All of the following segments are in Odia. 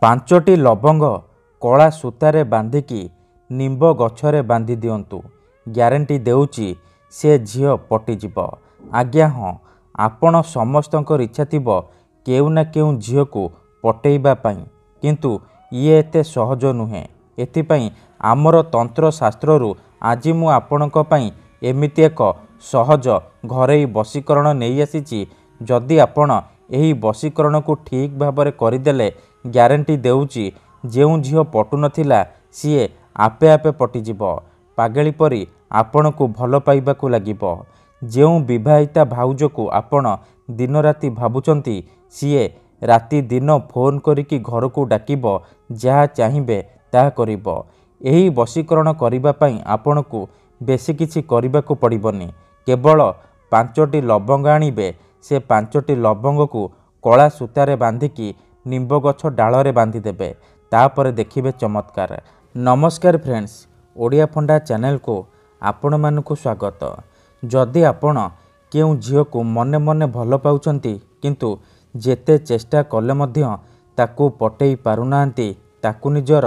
ପାଞ୍ଚଟି ଲବଙ୍ଗ କଳା ସୂତାରେ ବାନ୍ଧିକି ନିମ୍ବ ଗଛରେ ବାନ୍ଧି ଦିଅନ୍ତୁ। ଗ୍ୟାରେଣ୍ଟି ଦେଉଛି ସେ ଝିଅ ପଟିଯିବ। ଆଜ୍ଞା ହଁ, ଆପଣ ସମସ୍ତଙ୍କର ଇଚ୍ଛା ଥିବ କେଉଁ ନା କେଉଁ ଝିଅକୁ ପଟେଇବା ପାଇଁ, କିନ୍ତୁ ଇଏ ଏତେ ସହଜ ନୁହେଁ। ଏଥିପାଇଁ ଆମର ତନ୍ତ୍ରଶାସ୍ତ୍ରରୁ ଆଜି ମୁଁ ଆପଣଙ୍କ ପାଇଁ ଏମିତି ଏକ ସହଜ ଘରୋଇ ବଶୀକରଣ ନେଇ ଆସିଛି। ଯଦି ଆପଣ ଏହି ବଶୀକରଣକୁ ଠିକ୍ ଭାବରେ କରିଦେଲେ ଗ୍ୟାରେଣ୍ଟି ଦେଉଛି ଯେଉଁ ଝିଅ ପଟୁନଥିଲା ସିଏ ଆପେ ଆପେ ପଟିଯିବ। ପାଗଳି ପରି ଆପଣଙ୍କୁ ଭଲ ପାଇବାକୁ ଲାଗିବ। ଯେଉଁ ବିବାହିତା ଭାଉଜକୁ ଆପଣ ଦିନରାତି ଭାବୁଛନ୍ତି ସିଏ ରାତି ଦିନ ଫୋନ୍ କରିକି ଘରକୁ ଡାକିବ, ଯାହା ଚାହିଁବେ ତାହା କରିବ। ଏହି ବଶୀକରଣ କରିବା ପାଇଁ ଆପଣଙ୍କୁ ବେଶୀ କିଛି କରିବାକୁ ପଡ଼ିବନି। କେବଳ 5ଟି ଲବଙ୍ଗ ଆଣିବେ। ସେ 5ଟି ଲବଙ୍ଗକୁ କଳା ସୂତାରେ ବାନ୍ଧିକି ନିମ୍ବ ଗଛ ଡାଳରେ ବାନ୍ଧିଦେବେ। ତାପରେ ଦେଖିବେ ଚମତ୍କାର। ନମସ୍କାର ଫ୍ରେଣ୍ଡସ୍, ଓଡ଼ିଆ ଫଣ୍ଡା ଚ୍ୟାନେଲକୁ ଆପଣମାନଙ୍କୁ ସ୍ୱାଗତ। ଯଦି ଆପଣ କେଉଁ ଝିଅକୁ ମନେ ମନେ ଭଲ ପାଉଛନ୍ତି କିନ୍ତୁ ଯେତେ ଚେଷ୍ଟା କଲେ ମଧ୍ୟ ତାକୁ ପଟେଇ ପାରୁନାହାନ୍ତି, ତାକୁ ନିଜର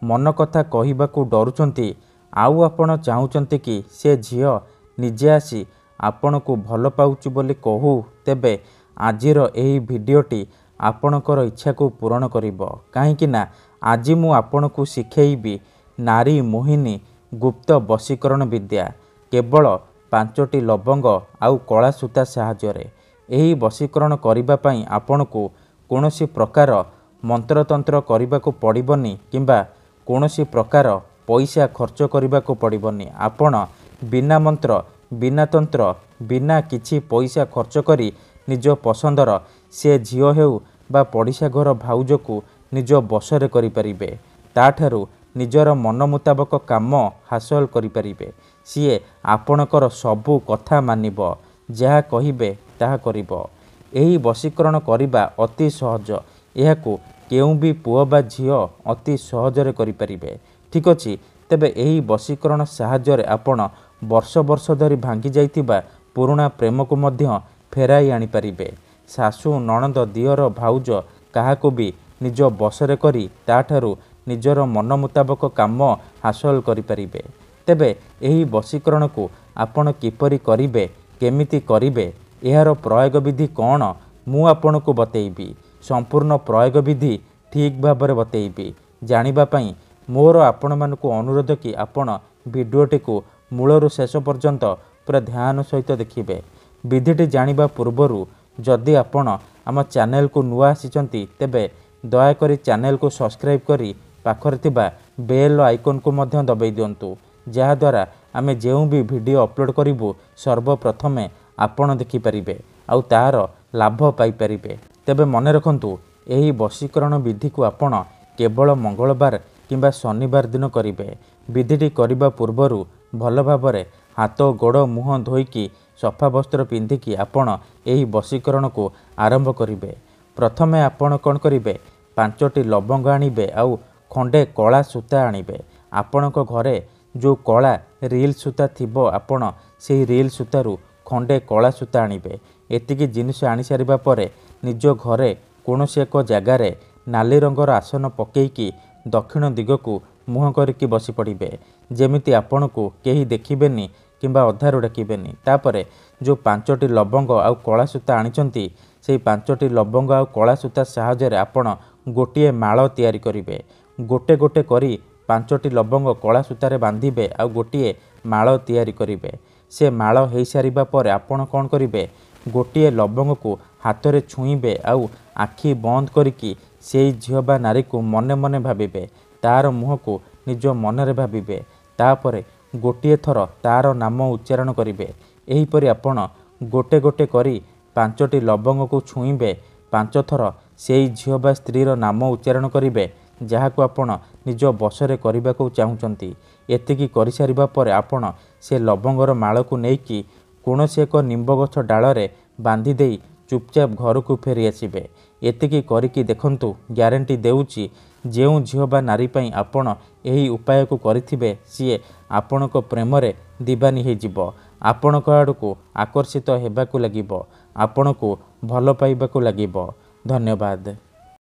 ମନ କଥା କହିବାକୁ ଡରୁଛନ୍ତି, ଆଉ ଆପଣ ଚାହୁଁଛନ୍ତି କି ସେ ଝିଅ ନିଜେ ଆସି ଆପଣଙ୍କୁ ଭଲ ପାଉଛି ବୋଲି କହୁ, ତେବେ ଆଜିର ଏହି ଭିଡ଼ିଓଟି ଆପଣଙ୍କର ଇଚ୍ଛାକୁ ପୂରଣ କରିବ। କାହିଁକି ନା ଆଜି ମୁଁ ଆପଣଙ୍କୁ ଶିଖେଇବି ନାରୀ ମୋହିନୀ ଗୁପ୍ତ ବଶୀକରଣ ବିଦ୍ୟା। କେବଳ 5ଟି ଲବଙ୍ଗ ଆଉ କଳା ସୂତା ସାହାଯ୍ୟରେ। ଏହି ବଶୀକରଣ କରିବା ପାଇଁ ଆପଣଙ୍କୁ କୌଣସି ପ୍ରକାର ମନ୍ତ୍ରତନ୍ତ୍ର କରିବାକୁ ପଡ଼ିବନି କିମ୍ବା କୌଣସି ପ୍ରକାର ପଇସା ଖର୍ଚ୍ଚ କରିବାକୁ ପଡ଼ିବନି। ଆପଣ ବିନା ମନ୍ତ୍ର, ବିନା ତନ୍ତ୍ର, ବିନା କିଛି ପଇସା ଖର୍ଚ୍ଚ କରି ନିଜ ପସନ୍ଦର ସେ ଝିଅ ହେଉ ବା ପଡ଼ିଶା ଘର ଭାଉଜକୁ ନିଜ ବଶରେ କରିପାରିବେ। ତାଠାରୁ ନିଜର ମନ ମୁତାବକ କାମ ହାସଲ କରିପାରିବେ। ସିଏ ଆପଣଙ୍କର ସବୁ କଥା ମାନିବ, ଯାହା କହିବେ ତାହା କରିବ। ଏହି ବଶୀକରଣ କରିବା ଅତି ସହଜ। ଏହାକୁ କେଉଁ ବି ପୁଅ ବା ଝିଅ ଅତି ସହଜରେ କରିପାରିବେ। ଠିକ୍ ଅଛି, ତେବେ ଏହି ବଶୀକରଣ ସାହାଯ୍ୟରେ ଆପଣ ବର୍ଷ ବର୍ଷ ଧରି ଭାଙ୍ଗି ଯାଇଥିବା ପୁରୁଣା ପ୍ରେମକୁ ମଧ୍ୟ ଫେରାଇ ଆଣିପାରିବେ। ଶାଶୁ, ନଣନ୍ଦ, ଦିଅର, ଭାଉଜ କାହାକୁ ବି ନିଜ ବଶରେ କରି ତାଠାରୁ ନିଜର ମନ ମୁତାବକ କାମ ହାସଲ କରିପାରିବେ। ତେବେ ଏହି ବଶୀକରଣକୁ ଆପଣ କିପରି କରିବେ, କେମିତି କରିବେ, ଏହାର ପ୍ରୟୋଗ ବିଧି କ'ଣ, ମୁଁ ଆପଣଙ୍କୁ ବତେଇବି। ସମ୍ପୂର୍ଣ୍ଣ ପ୍ରୟୋଗ ବିଧି ଠିକ୍ ଭାବରେ ବତେଇବି। ଜାଣିବା ପାଇଁ ମୋର ଆପଣମାନଙ୍କୁ ଅନୁରୋଧ କି ଆପଣ ଭିଡ଼ିଓଟିକୁ ମୂଳରୁ ଶେଷ ପର୍ଯ୍ୟନ୍ତ ପୁରା ଧ୍ୟାନ ସହିତ ଦେଖିବେ। ବିଧିଟି ଜାଣିବା ପୂର୍ବରୁ ଯଦି ଆପଣ ଆମ ଚ୍ୟାନେଲକୁ ନୂଆ ଆସିଛନ୍ତି ତେବେ ଦୟାକରି ଚ୍ୟାନେଲକୁ ସବସ୍କ୍ରାଇବ୍ କରି ପାଖରେ ଥିବା ବେଲ୍ ଆଇକନ୍କୁ ମଧ୍ୟ ଦବାଇ ଦିଅନ୍ତୁ, ଯାହାଦ୍ୱାରା ଆମେ ଯେଉଁ ବି ଭିଡ଼ିଓ ଅପଲୋଡ଼ କରିବୁ ସର୍ବପ୍ରଥମେ ଆପଣ ଦେଖିପାରିବେ ଆଉ ତାହାର ଲାଭ ପାଇପାରିବେ। ତେବେ ମନେ ରଖନ୍ତୁ, ଏହି ବଶୀକରଣ ବିଧିକୁ ଆପଣ କେବଳ ମଙ୍ଗଳବାର କିମ୍ବା ଶନିବାର ଦିନ କରିବେ। ବିଧିଟି କରିବା ପୂର୍ବରୁ ଭଲ ଭାବରେ ହାତ, ଗୋଡ଼, ମୁହଁ ଧୋଇକି ସଫା ବସ୍ତ୍ର ପିନ୍ଧିକି ଆପଣ ଏହି ବଶୀକରଣକୁ ଆରମ୍ଭ କରିବେ। ପ୍ରଥମେ ଆପଣ କ'ଣ କରିବେ, 5ଟି ଲବଙ୍ଗ ଆଣିବେ ଆଉ ଖଣ୍ଡେ କଳା ସୂତା ଆଣିବେ। ଆପଣଙ୍କ ଘରେ ଯେଉଁ କଳା ରିଲ୍ ସୂତା ଥିବ ଆପଣ ସେହି ରିଲ୍ ସୂତାରୁ ଖଣ୍ଡେ କଳା ସୂତା ଆଣିବେ। ଏତିକି ଜିନିଷ ଆଣିସାରିବା ପରେ ନିଜ ଘରେ କୌଣସି ଏକ ଜାଗାରେ ନାଲି ରଙ୍ଗର ଆସନ ପକାଇକି ଦକ୍ଷିଣ ଦିଗକୁ ମୁହଁ କରିକି ବସି ପଡ଼ିବେ, ଯେମିତି ଆପଣଙ୍କୁ କେହି ଦେଖିବେନି କିମ୍ବା ଅଧାରୁ ଡାକିବେନି। ତାପରେ ଯେଉଁ 5ଟି ଲବଙ୍ଗ ଆଉ କଳା ସୂତା ଆଣିଛନ୍ତି ସେହି 5ଟି ଲବଙ୍ଗ ଆଉ କଳା ସୂତା ସାହାଯ୍ୟରେ ଆପଣ ଗୋଟିଏ ମାଳ ତିଆରି କରିବେ। ଗୋଟେ ଗୋଟେ କରି 5ଟି ଲବଙ୍ଗ କଳା ସୂତାରେ ବାନ୍ଧିବେ ଆଉ ଗୋଟିଏ ମାଳ ତିଆରି କରିବେ। ସେ ମାଳ ହୋଇସାରିବା ପରେ ଆପଣ କ'ଣ କରିବେ, ଗୋଟିଏ ଲବଙ୍ଗକୁ ହାତରେ ଛୁଇଁବେ ଆଉ ଆଖି ବନ୍ଦ କରିକି ସେଇ ଝିଅ ବା ନାରୀକୁ ମନେ ମନେ ଭାବିବେ। ତାର ମୁହଁକୁ ନିଜ ମନରେ ଭାବିବେ। ତାପରେ ଗୋଟିଏ ଥର ତାର ନାମ ଉଚ୍ଚାରଣ କରିବେ। ଏହିପରି ଆପଣ ଗୋଟେ ଗୋଟେ କରି 5ଟି ଲବଙ୍ଗକୁ ଛୁଇଁବେ। 5 ଥର ସେଇ ଝିଅ ବା ସ୍ତ୍ରୀର ନାମ ଉଚ୍ଚାରଣ କରିବେ ଯାହାକୁ ଆପଣ ନିଜ ବଶରେ କରିବାକୁ ଚାହୁଁଛନ୍ତି। ଏତିକି କରିସାରିବା ପରେ ଆପଣ ସେ ଲବଙ୍ଗର ମାଳକୁ ନେଇକି କୌଣସି ଏକ ନିମ୍ବ ଗଛ ଡାଳରେ ବାନ୍ଧି ଦେଇ ଚୁପଚାପ ଘରକୁ ଫେରି ଆସିବେ। ଏତିକି କରିକି ଦେଖନ୍ତୁ, ଗ୍ୟାରେଣ୍ଟି ଦେଉଛି ଯେଉଁ ଝିଅ ବା ନାରୀ ପାଇଁ ଆପଣ ଏହି ଉପାୟକୁ କରିଥିବେ ସିଏ ଆପଣଙ୍କ ପ୍ରେମରେ ଦିବାନୀ ହୋଇଯିବ। ଆପଣଙ୍କ ଆଡ଼କୁ ଆକର୍ଷିତ ହେବାକୁ ଲାଗିବ, ଆପଣଙ୍କୁ ଭଲ ପାଇବାକୁ ଲାଗିବ। ଧନ୍ୟବାଦ।